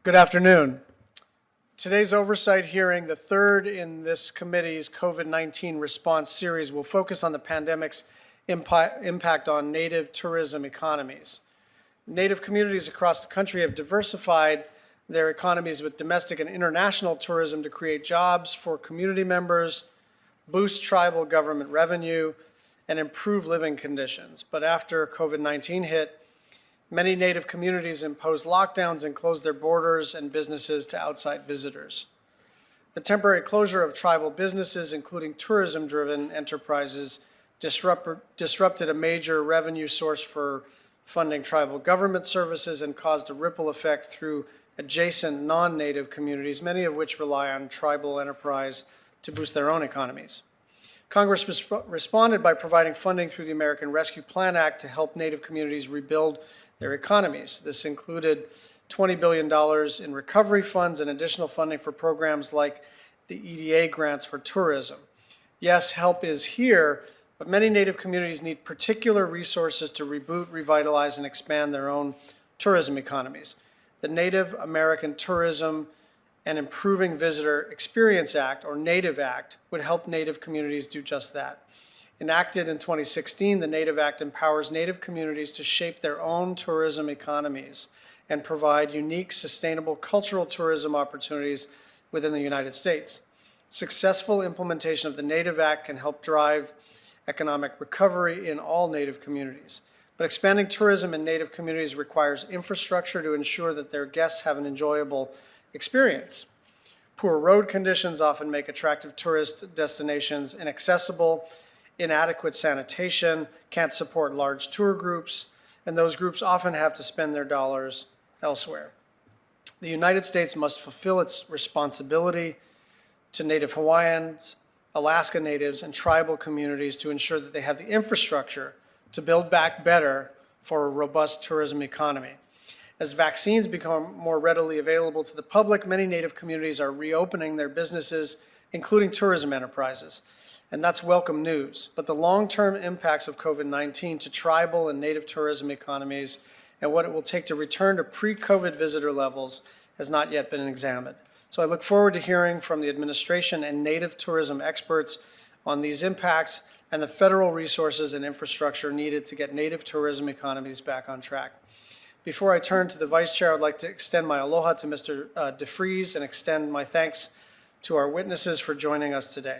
Good afternoon. Today's oversight hearing, the third in this committee's COVID-19 response series, will focus on the pandemic's impact on native tourism economies. Native communities across the country have diversified their economies with domestic and international tourism to create jobs for community members, boost tribal government revenue, and improve living conditions. But after COVID-19 hit, many Native communities imposed lockdowns and closed their borders and businesses to outside visitors. The temporary closure of tribal businesses, including tourism-driven enterprises, disrupted a major revenue source for funding tribal government services and caused a ripple effect through adjacent non-Native communities, many of which rely on tribal enterprise to boost their own economies. Congress responded by providing funding through the American Rescue Plan Act to help Native communities rebuild their economies. This included $20 billion in recovery funds and additional funding for programs like the EDA grants for tourism. Yes, help is here, but many Native communities need particular resources to reboot, revitalize, and expand their own tourism economies. The Native American Tourism and Improving Visitor Experience Act, or NATIVE Act, would help Native communities do just that. Enacted in 2016, the NATIVE Act empowers Native communities to shape their own tourism economies and provide unique, sustainable cultural tourism opportunities within the United States. Successful implementation of the NATIVE Act can help drive economic recovery in all Native communities. But expanding tourism in Native communities requires infrastructure to ensure that their guests have an enjoyable experience. Poor road conditions often make attractive tourist destinations inaccessible. Inadequate sanitation can't support large tour groups, and those groups often have to spend their dollars elsewhere. The United States must fulfill its responsibility to Native Hawaiians, Alaska Natives, and tribal communities to ensure that they have the infrastructure to build back better for a robust tourism economy. As vaccines become more readily available to the public, many Native communities are reopening their businesses, including tourism enterprises. And that's welcome news. But the long-term impacts of COVID-19 to tribal and Native tourism economies and what it will take to return to pre-COVID visitor levels has not yet been examined. So I look forward to hearing from the administration and Native tourism experts on these impacts and the federal resources and infrastructure needed to get Native tourism economies back on track. Before I turn to the Vice Chair, I'd like to extend my aloha to Mr. DeFries and extend my thanks to our witnesses for joining us today.